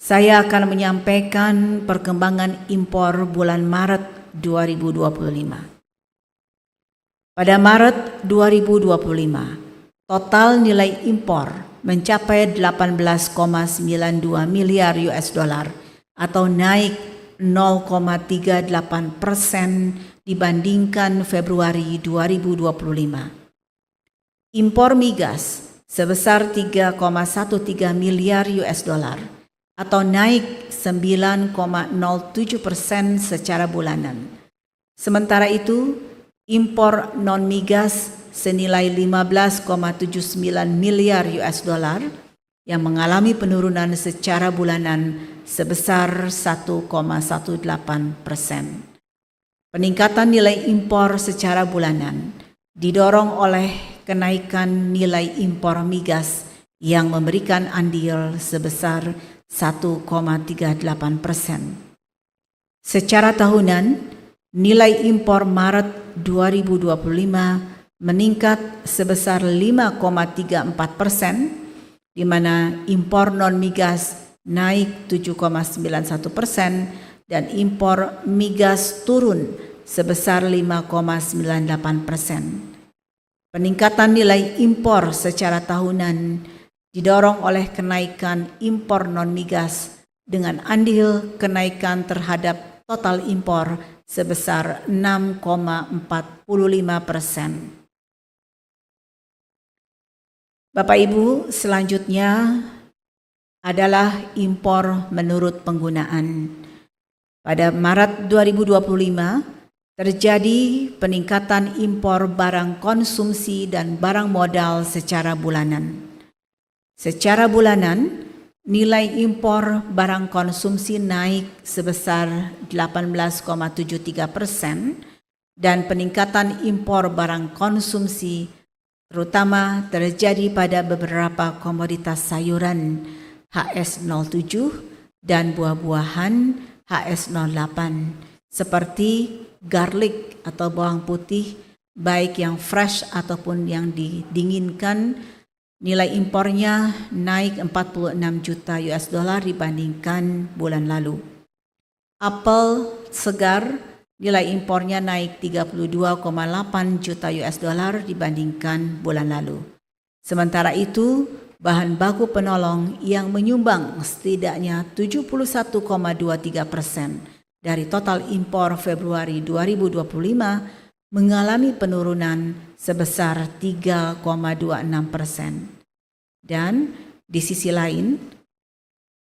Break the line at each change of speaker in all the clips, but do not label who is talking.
Saya akan menyampaikan perkembangan impor bulan Maret 2025. Pada Maret 2025, total nilai impor mencapai 18,92 miliar US dollar atau naik 0,38% dibandingkan Februari 2025. Impor migas sebesar 3,13 miliar US dollar atau naik 9,07% secara bulanan. Sementara itu, impor non-migas senilai 15,79 miliar US dollar yang mengalami penurunan secara bulanan sebesar 1,18%. Peningkatan nilai impor secara bulanan didorong oleh kenaikan nilai impor migas yang memberikan andil sebesar 1,38%. Secara tahunan, nilai impor Maret 2025 meningkat sebesar 5,34%, di mana impor non-migas naik 7,91% dan impor migas turun sebesar 5,98%. Peningkatan nilai impor secara tahunan didorong oleh kenaikan impor non-migas dengan andil kenaikan terhadap total impor sebesar 6,45%. Bapak Ibu, selanjutnya adalah impor menurut penggunaan. Pada Maret 2025 terjadi peningkatan impor barang konsumsi dan barang modal secara bulanan. Secara bulanan, nilai impor barang konsumsi naik sebesar 18,73% dan peningkatan impor barang konsumsi terutama terjadi pada beberapa komoditas sayuran HS07 dan buah-buahan HS08 seperti garlic atau bawang putih baik yang fresh ataupun yang didinginkan. Nilai impornya naik 46 juta US dollar dibandingkan bulan lalu. Apel segar nilai impornya naik 32,8 juta US dollar dibandingkan bulan lalu. Sementara itu, bahan baku penolong yang menyumbang setidaknya 71,23% dari total impor Februari 2025 mengalami penurunan sebesar 3,26%. Dan di sisi lain,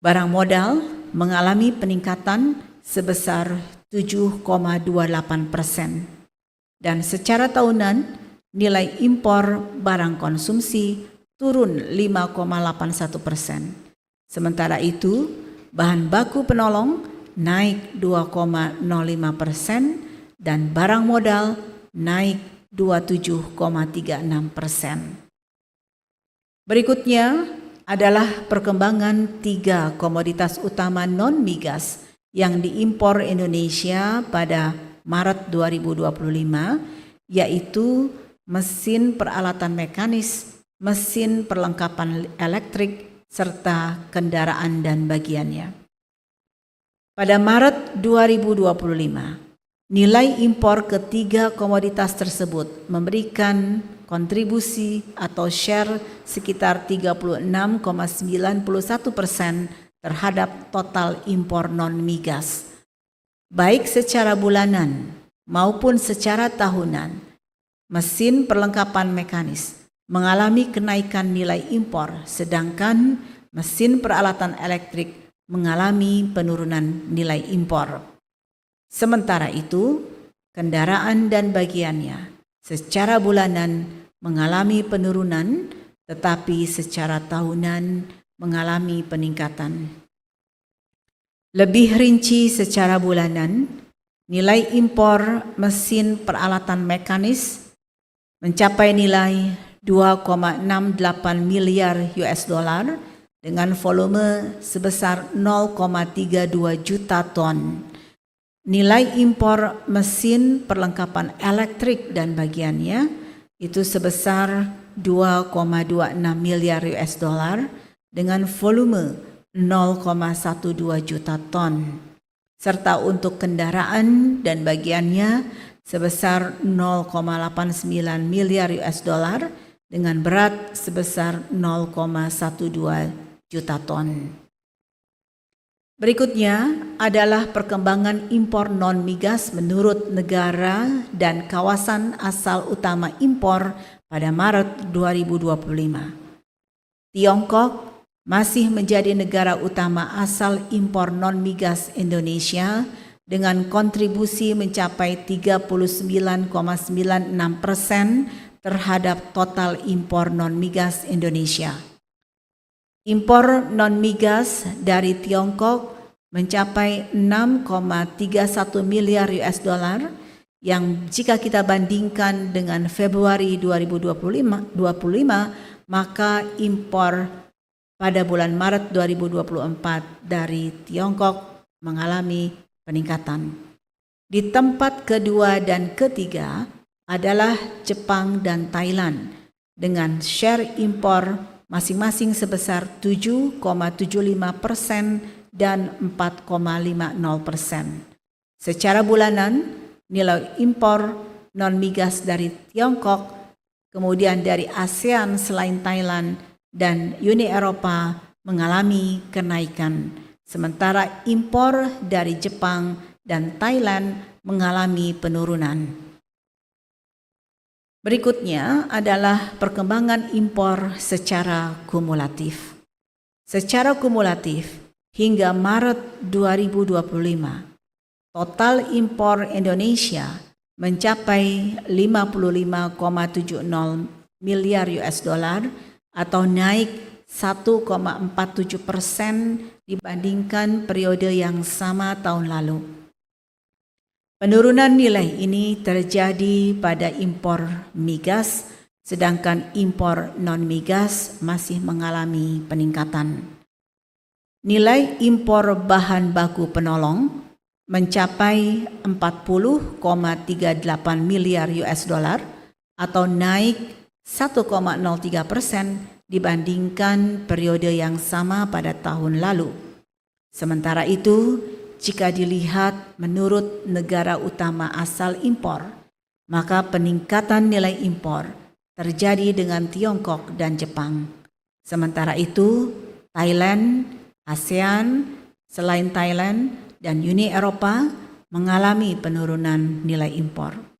barang modal mengalami peningkatan sebesar 7,28%. Dan secara tahunan, nilai impor barang konsumsi turun 5,81%. Sementara itu, bahan baku penolong naik 2,05% dan barang modal naik 27,36%. Berikutnya adalah perkembangan 3 komoditas utama non-migas yang diimpor Indonesia pada Maret 2025, yaitu mesin peralatan mekanis, mesin perlengkapan elektrik, serta kendaraan dan bagiannya. Pada Maret 2025, nilai impor ketiga komoditas tersebut memberikan kontribusi atau share sekitar 36,91% terhadap total impor non-migas. Baik secara bulanan maupun secara tahunan, mesin perlengkapan mekanis mengalami kenaikan nilai impor, sedangkan mesin peralatan elektrik mengalami penurunan nilai impor. Sementara itu, kendaraan dan bagiannya secara bulanan mengalami penurunan, tetapi secara tahunan mengalami peningkatan. Lebih rinci secara bulanan, nilai impor mesin peralatan mekanis mencapai nilai 2,68 miliar US dollar dengan volume sebesar 0,32 juta ton. Nilai impor mesin perlengkapan elektrik dan bagiannya itu sebesar 2,26 miliar US dollar dengan volume 0,12 juta ton, serta untuk kendaraan dan bagiannya sebesar 0,89 miliar US dollar dengan berat sebesar 0,12 juta ton. Berikutnya adalah perkembangan impor non-migas menurut negara dan kawasan asal utama impor pada Maret 2025. Tiongkok masih menjadi negara utama asal impor non-migas Indonesia dengan kontribusi mencapai 39,96% terhadap total impor non-migas Indonesia. Impor non-migas dari Tiongkok mencapai 6,31 miliar US dollar yang jika kita bandingkan dengan Februari 2025 maka impor pada bulan Maret 2024 dari Tiongkok mengalami peningkatan. Di tempat kedua dan ketiga adalah Jepang dan Thailand dengan share impor masing-masing sebesar 7,75% dan 4,50%. Secara bulanan, nilai impor non-migas dari Tiongkok, kemudian dari ASEAN selain Thailand dan Uni Eropa mengalami kenaikan, sementara impor dari Jepang dan Thailand mengalami penurunan. Berikutnya adalah perkembangan impor secara kumulatif. Secara kumulatif, hingga Maret 2025, total impor Indonesia mencapai 55,70 miliar US dollar atau naik 1,47% dibandingkan periode yang sama tahun lalu. Penurunan nilai ini terjadi pada impor migas, sedangkan impor non-migas masih mengalami peningkatan. Nilai impor bahan baku penolong mencapai 40,38 miliar US dollar atau naik 1,03% dibandingkan periode yang sama pada tahun lalu. Sementara itu, jika dilihat menurut negara utama asal impor, maka peningkatan nilai impor terjadi dengan Tiongkok dan Jepang. Sementara itu, Thailand, ASEAN, selain Thailand, dan Uni Eropa mengalami penurunan nilai impor.